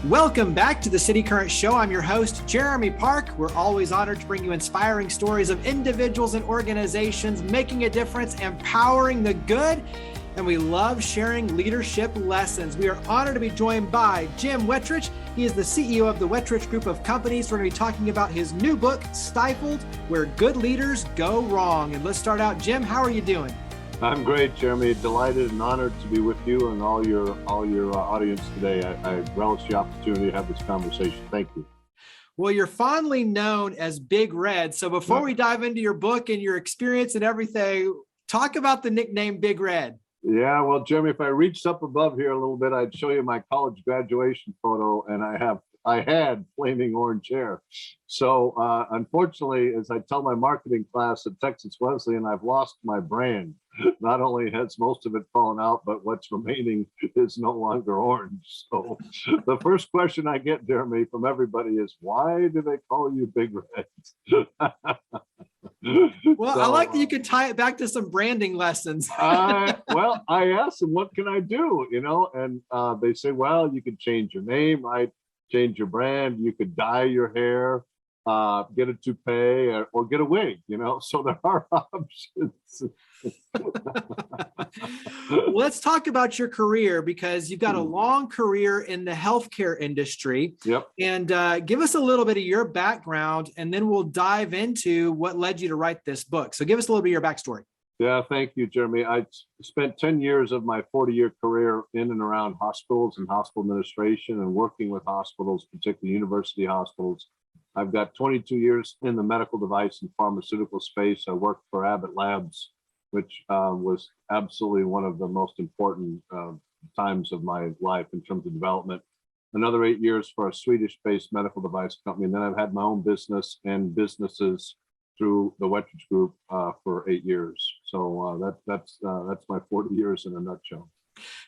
Welcome back to the City Current Show. I'm your host, Jeremy Park. We're always honored to bring you inspiring stories of individuals and organizations making a difference, empowering the good, and we love sharing leadership lessons. We are honored to be joined by Jim Wetrich. He is the CEO of the Wetrich Group of Companies. We're going to be talking about his new book, Stifled, Where Good Leaders Go Wrong. And let's start out. Jim, how are you doing? I'm great, Jeremy. Delighted and honored to be with you and all your audience today. I relish the opportunity to have this conversation. Thank you. Well, you're fondly known as Big Red. So before we dive into your book and your experience and everything, talk about the nickname Big Red. Yeah, well, Jeremy, if I reached up above here a little bit, I'd show you my college graduation photo, and I had flaming orange hair. So unfortunately, as I tell my marketing class at Texas Wesleyan, I've lost my brand. Not only has most of it fallen out, but what's remaining is no longer orange. So the first question I get, Jeremy, from everybody is, why do they call you Big Red? Well, I like that you can tie it back to some branding lessons. Well, I asked them, what can I do? And they say, well, you could change your name, right? Change your brand. You could dye your hair, get a toupee, or get a wig, so there are options. Let's talk about your career, because you've got a long career in the healthcare industry. Yep. And give us a little bit of your background, and then we'll dive into what led you to write this book. So give us a little bit of your backstory. Yeah, thank you, Jeremy. I spent 10 years of my 40-year career in and around hospitals and hospital administration and working with hospitals, particularly university hospitals. I've got 22 years in the medical device and pharmaceutical space. I worked for Abbott Labs, which was absolutely one of the most important times of my life in terms of development. Another 8 years for a Swedish-based medical device company. And then I've had my own business and businesses through the Wetrich Group for 8 years. So that's my 40 years in a nutshell.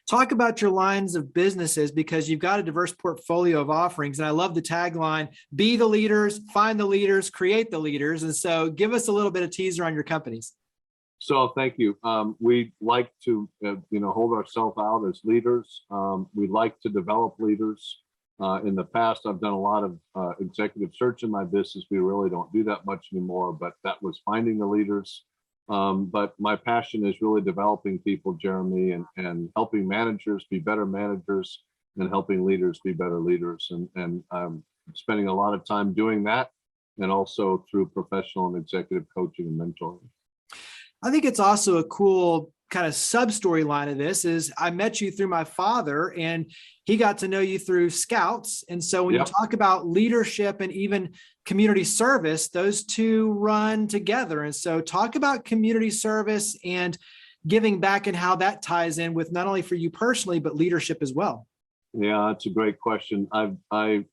Talk about your lines of businesses, because you've got a diverse portfolio of offerings. And I love the tagline, be the leaders, find the leaders, create the leaders. And so give us a little bit of teaser on your companies. So thank you. We like to, hold ourselves out as leaders. We like to develop leaders. In the past, I've done a lot of executive search in my business. We really don't do that much anymore, but that was finding the leaders. But my passion is really developing people, Jeremy, and helping managers be better managers and helping leaders be better leaders. And I'm spending a lot of time doing that, and also through professional and executive coaching and mentoring. I think it's also a cool kind of sub-storyline of this is I met you through my father, and he got to know you through Scouts. And so when you talk about leadership and even community service, those two run together. And so talk about community service and giving back and how that ties in with not only for you personally, but leadership as well. Yeah, that's a great question. I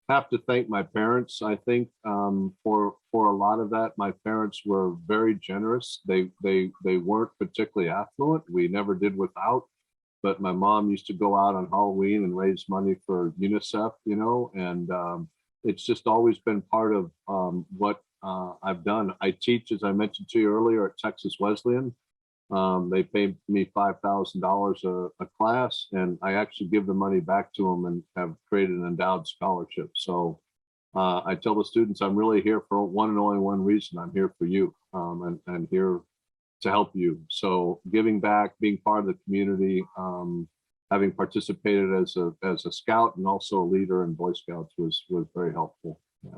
have to thank my parents, I think, for a lot of that. My parents were very generous. They weren't particularly affluent. We never did without, but my mom used to go out on Halloween and raise money for UNICEF, and it's just always been part of what I've done. I teach, as I mentioned to you earlier, at Texas Wesleyan. They pay me $5,000 a class, and I actually give the money back to them and have created an endowed scholarship. So I tell the students, I'm really here for one and only one reason. I'm here for you, and here to help you. So giving back, being part of the community, having participated as a scout and also a leader in Boy Scouts was very helpful. Yeah.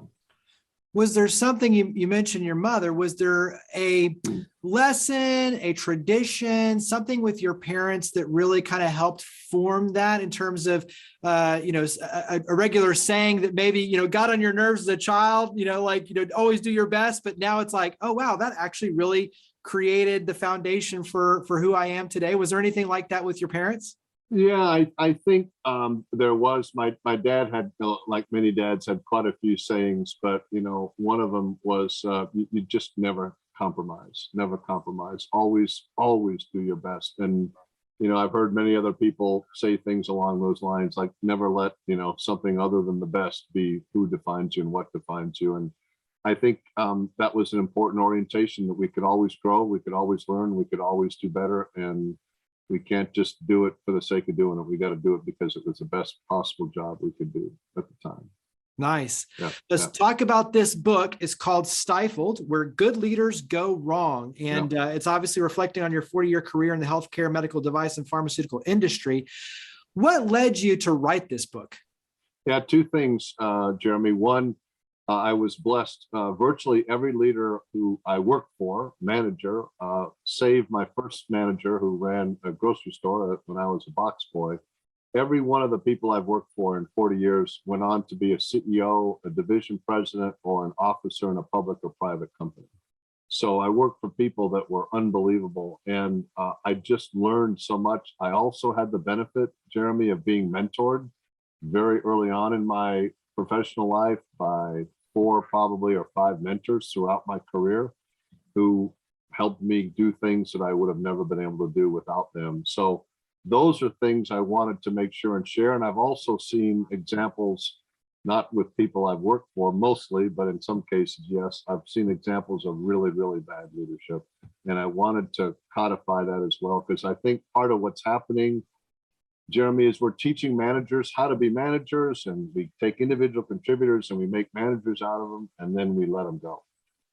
Was there something, you mentioned your mother, was there a lesson, a tradition, something with your parents that really kind of helped form that in terms of, a regular saying that maybe, got on your nerves as a child, always do your best, but now it's like, oh, wow, that actually really created the foundation for who I am today. Was there anything like that with your parents? Yeah, I think there was. My dad had, like many dads, had quite a few sayings, but one of them was you just never compromise, always do your best. And I've heard many other people say things along those lines, like never let something other than the best be who defines you and what defines you. And I think that was an important orientation, that we could always grow, we could always learn, we could always do better. And We can't just do it for the sake of doing it. We got to do it because it was the best possible job we could do at the time. Nice. Yeah, Let's talk about this book. It's called Stifled, Where Good Leaders Go Wrong. And it's obviously reflecting on your 40-year career in the healthcare, medical device, and pharmaceutical industry. What led you to write this book? Yeah, two things, Jeremy. One, I was blessed. Virtually every leader who I worked for, manager, save my first manager who ran a grocery store when I was a box boy. Every one of the people I've worked for in 40 years went on to be a CEO, a division president, or an officer in a public or private company. So I worked for people that were unbelievable, and I just learned so much. I also had the benefit, Jeremy, of being mentored very early on in my professional life by 4 probably or 5 mentors throughout my career who helped me do things that I would have never been able to do without them. So those are things I wanted to make sure and share. And I've also seen examples, not with people I've worked for mostly, but in some cases, yes, I've seen examples of really, really bad leadership. And I wanted to codify that as well, because I think part of what's happening, Jeremy, is we're teaching managers how to be managers, and we take individual contributors and we make managers out of them, and then we let them go.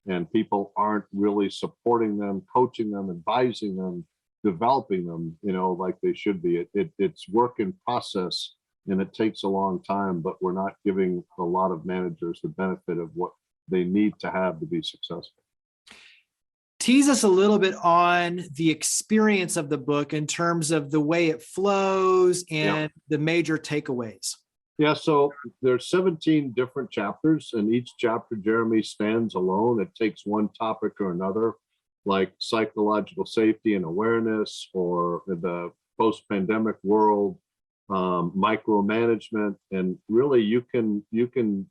And people aren't really supporting them, coaching them, advising them, developing them, like they should be. It's work in process, and it takes a long time, but we're not giving a lot of managers the benefit of what they need to have to be successful. Tease us a little bit on the experience of the book in terms of the way it flows and the major takeaways. Yeah, so there's 17 different chapters, and each chapter, Jeremy, stands alone. It takes one topic or another, like psychological safety and awareness, or the post-pandemic world, micromanagement, and really you can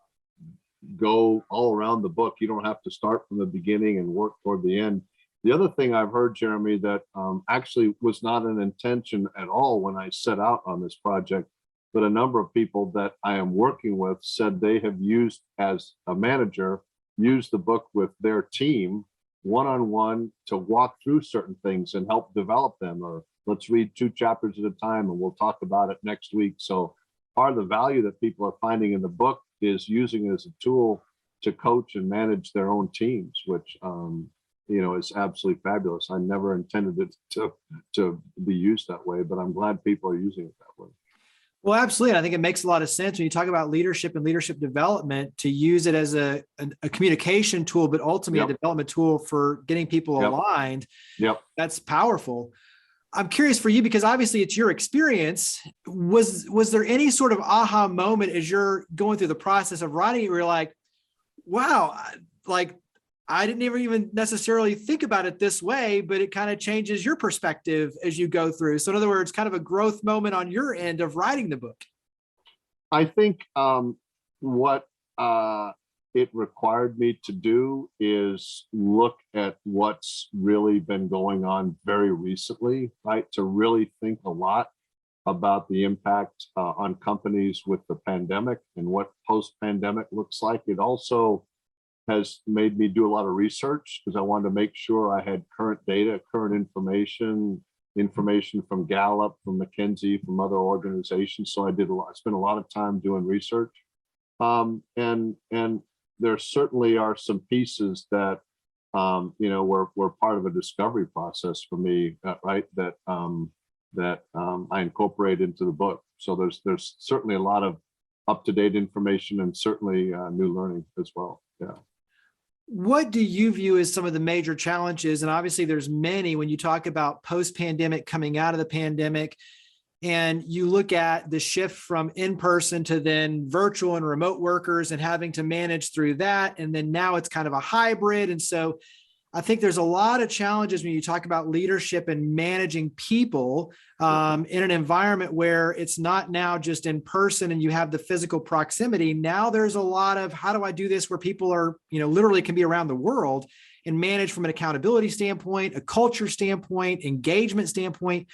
go all around the book. You don't have to start from the beginning and work toward the end. The other thing I've heard, Jeremy, that actually was not an intention at all when I set out on this project, but a number of people that I am working with said they have used, as a manager, used the book with their team one-on-one to walk through certain things and help develop them, or let's read 2 chapters at a time and we'll talk about it next week. So part of the value that people are finding in the book is using it as a tool to coach and manage their own teams, which is absolutely fabulous. I never intended it to be used that way, but I'm glad people are using it that way. Well, absolutely. I think it makes a lot of sense when you talk about leadership and leadership development to use it as a communication tool, but ultimately a development tool for getting people aligned. That's powerful. I'm curious for you, because obviously it's your experience. Was there any sort of aha moment as you're going through the process of writing it where you're like, wow, like I didn't even necessarily think about it this way, but it kind of changes your perspective as you go through. So in other words, kind of a growth moment on your end of writing the book. I think what it required me to do is look at what's really been going on very recently, right? To really think a lot about the impact on companies with the pandemic and what post-pandemic looks like. It also has made me do a lot of research because I wanted to make sure I had current data, current information from Gallup, from McKinsey, from other organizations. So I spent a lot of time doing research. And there certainly are some pieces that, were part of a discovery process for me, right? That I incorporate into the book. So there's certainly a lot of up-to-date information and certainly new learning as well. Yeah. What do you view as some of the major challenges? And obviously there's many when you talk about post-pandemic, coming out of the pandemic, and you look at the shift from in-person to then virtual and remote workers and having to manage through that. And then now it's kind of a hybrid. And so I think there's a lot of challenges when you talk about leadership and managing people in an environment where it's not now just in person and you have the physical proximity. Now there's a lot of, how do I do this where people are, literally can be around the world and manage from an accountability standpoint, a culture standpoint, engagement standpoint.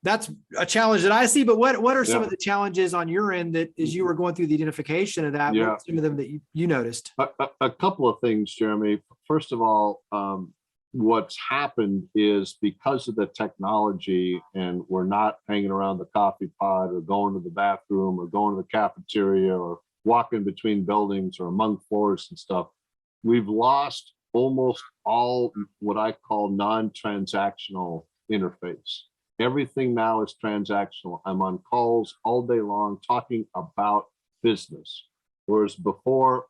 That's a challenge that I see, but what are some of the challenges on your end that as you were going through the identification of that, what are some of them that you noticed? A couple of things, Jeremy. First of all, what's happened is because of the technology, and we're not hanging around the coffee pot or going to the bathroom or going to the cafeteria or walking between buildings or among floors and stuff, we've lost almost all what I call non-transactional interface. Everything now is transactional. I'm on calls all day long talking about business. Whereas before,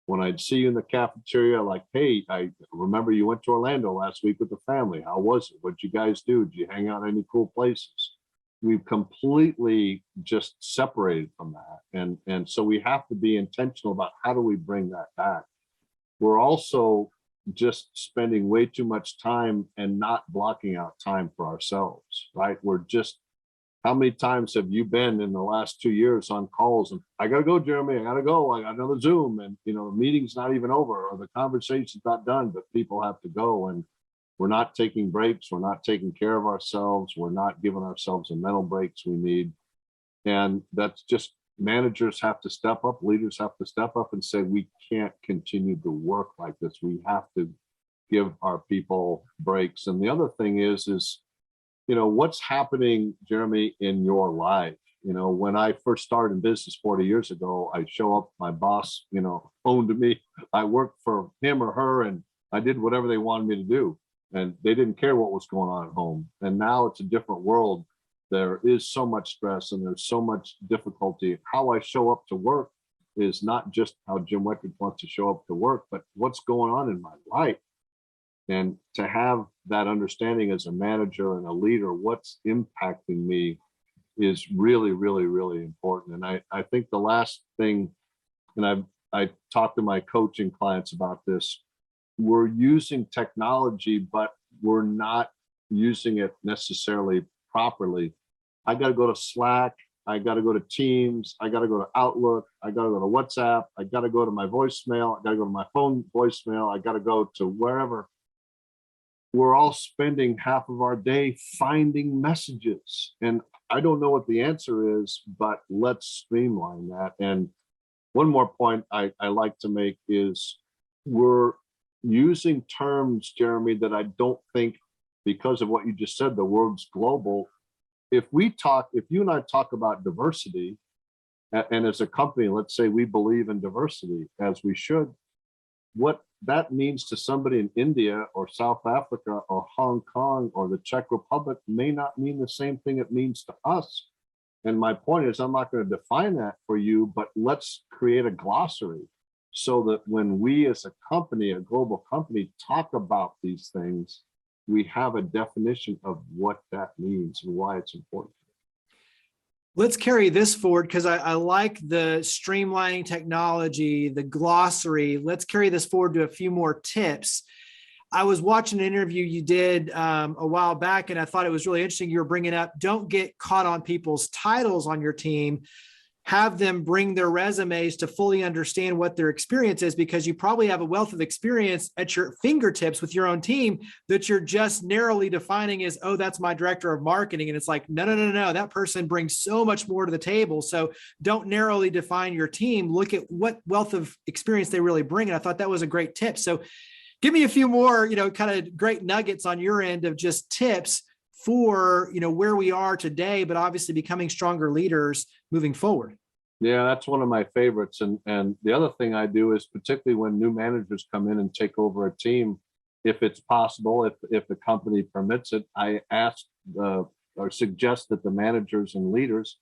when I'd see you in the cafeteria, like, hey, I remember you went to Orlando last week with the family. How was it? What'd you guys do? Did you hang out any cool places? We've completely just separated from that. And so we have to be intentional about how do we bring that back. We're also just spending way too much time and not blocking out time for ourselves, right? We're just, how many times have you been in the last 2 years on calls and I gotta go, Jeremy, I gotta go, I got another Zoom, and the meeting's not even over or the conversation's not done, but people have to go, and we're not taking breaks, we're not taking care of ourselves, we're not giving ourselves the mental breaks we need. And that's just, managers have to step up, leaders have to step up and say, we can't continue to work like this. We have to give our people breaks. And the other thing is what's happening, Jeremy, in your life. When I first started in business 40 years ago, I show up, my boss, owned me. I worked for him or her, and I did whatever they wanted me to do. And they didn't care what was going on at home. And now it's a different world. There is so much stress and there's so much difficulty. How I show up to work is not just how Jim Wetrich wants to show up to work, but what's going on in my life. And to have that understanding as a manager and a leader, what's impacting me is really, really, really important. And I think the last thing, and I talk to my coaching clients about this, we're using technology, but we're not using it necessarily properly. I got to go to Slack. I got to go to Teams. I got to go to Outlook. I got to go to WhatsApp. I got to go to my voicemail. I got to go to my phone voicemail. I got to go to wherever. We're all spending half of our day finding messages. And I don't know what the answer is, but let's streamline that. And one more point I like to make is we're using terms, Jeremy, that I don't think, because of what you just said, the world's global. If you and I talk about diversity, and as a company, let's say we believe in diversity, as we should, what that means to somebody in India or South Africa or Hong Kong or the Czech Republic may not mean the same thing it means to us. And my point is, I'm not going to define that for you, but let's create a glossary so that when we as a company, a global company, talk about these things, we have a definition of what that means and why it's important. Let's carry this forward, because I like the streamlining technology, the glossary. Let's carry this forward to a few more tips. I was watching an interview you did a while back, and I thought it was really interesting. You were bringing up, don't get caught on people's titles on your team. Have them bring their resumes to fully understand what their experience is, because you probably have a wealth of experience at your fingertips with your own team that you're just narrowly defining as, oh, that's my director of marketing. And it's like, no, that person brings so much more to the table. So don't narrowly define your team. Look at what wealth of experience they really bring. And I thought that was a great tip. So give me a few more, kind of great nuggets on your end of just tips for, where we are today, but obviously becoming stronger leaders moving forward. Yeah, that's one of my favorites. And the other thing I do is, particularly when new managers come in and take over a team, if it's possible, if the company permits it, I ask or suggest that the managers and leaders,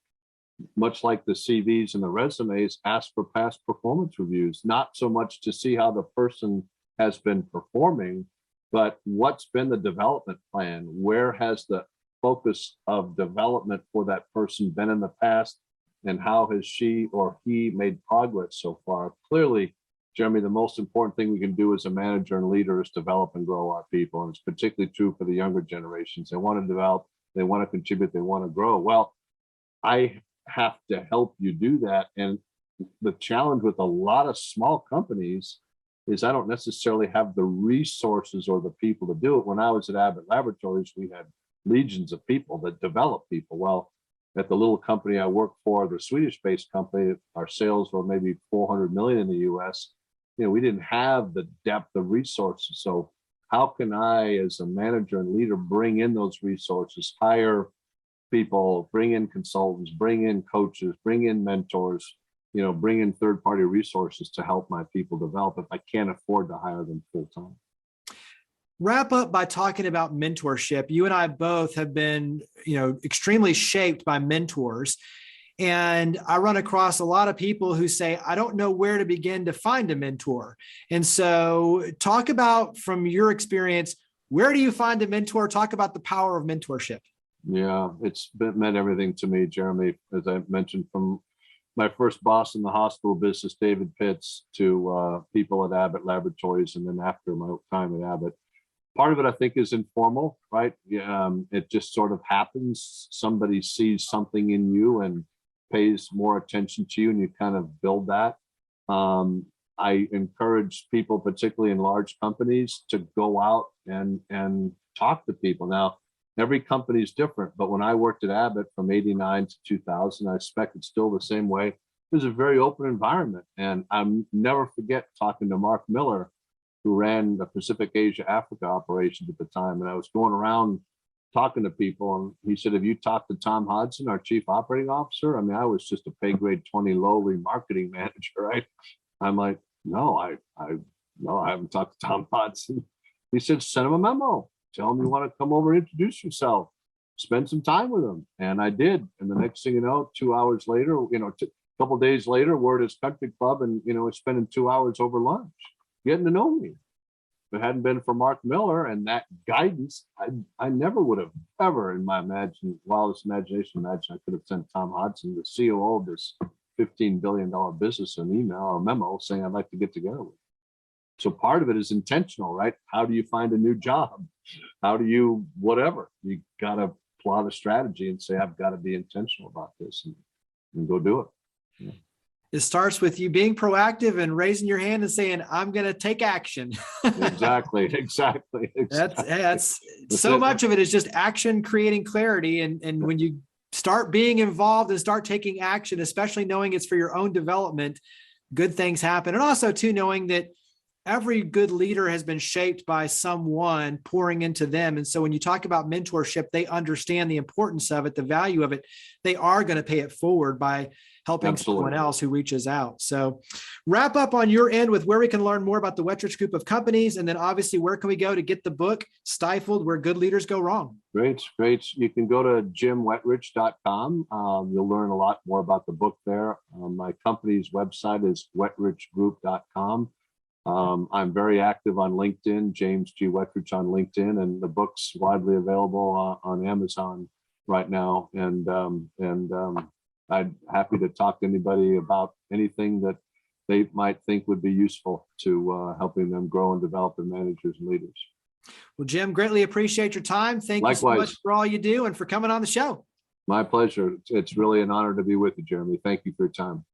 much like the CVs and the resumes, ask for past performance reviews, not so much to see how the person has been performing, but what's been the development plan? Where has the focus of development for that person been in the past? And how has she or he made progress so far? Clearly, Jeremy, the most important thing we can do as a manager and leader is develop and grow our people. And it's particularly true for the younger generations. They want to develop, they want to contribute, they want to grow. Well, I have to help you do that. And the challenge with a lot of small companies is I don't necessarily have the resources or the people to do it. When I was at Abbott Laboratories, we had legions of people that develop people. Well, at the little company I worked for, the Swedish-based company, our sales were maybe 400 million in the US. We didn't have the depth of resources. So how can I, as a manager and leader, bring in those resources, hire people, bring in consultants, bring in coaches, bring in mentors, bring in third-party resources to help my people develop if I can't afford to hire them full-time. Wrap up by talking about mentorship. You and I both have been, extremely shaped by mentors. And I run across a lot of people who say, I don't know where to begin to find a mentor. And so talk about, from your experience, where do you find a mentor? Talk about the power of mentorship. Yeah, meant everything to me, Jeremy, as I mentioned, from my first boss in the hospital business, David Pitts, to people at Abbott Laboratories, and then after my time at Abbott. Part of it, I think, is informal, right? It just sort of happens. Somebody sees something in you and pays more attention to you, and you kind of build that. I encourage people, particularly in large companies, to go out and talk to people. Now, every company is different, but when I worked at Abbott from 89 to 2000, I expect it's still the same way. It was a very open environment, and I'll never forget talking to Mark Miller, who ran the Pacific Asia Africa operations at the time. And I was going around talking to people, and he said, have you talked to Tom Hodson, our chief operating officer? I mean, I was just a pay grade 20 lowly marketing manager, right? I'm like, no, I haven't talked to Tom Hodson. He said, send him a memo. Tell him you want to come over and introduce yourself. Spend some time with him. And I did. And the next thing you know, 2 hours later, a couple of days later, we're at his country club, and, we're spending 2 hours over lunch, getting to know me. If it hadn't been for Mark Miller and that guidance, I never would have ever, in my wildest imagination, I could have sent Tom Hodson, the COO of this $15 billion business, an email or memo saying I'd like to get together with you. So part of it is intentional, right? How do you find a new job? How do you, whatever? You got to plot a strategy and say, I've got to be intentional about this, and go do it. Yeah. It starts with you being proactive and raising your hand and saying, I'm going to take action. Exactly. That's so much of it is just action creating clarity. And when you start being involved and start taking action, especially knowing it's for your own development, good things happen. And also too, knowing that every good leader has been shaped by someone pouring into them. And so when you talk about mentorship, they understand the importance of it, the value of it. They are going to pay it forward by helping someone else who reaches out. So wrap up on your end with where we can learn more about the Wetrich Group of Companies. And then obviously, where can we go to get the book, Stifled, Where Good Leaders Go Wrong? Great. You can go to jimwetrich.com. You'll learn a lot more about the book there. My company's website is wetrichgroup.com. I'm very active on LinkedIn, James G. Wetrich on LinkedIn, and the book's widely available on Amazon right now. And I'm happy to talk to anybody about anything that they might think would be useful to helping them grow and develop their managers and leaders. Well, Jim, greatly appreciate your time. Thank you so much for all you do and for coming on the show. My pleasure. It's really an honor to be with you, Jeremy. Thank you for your time.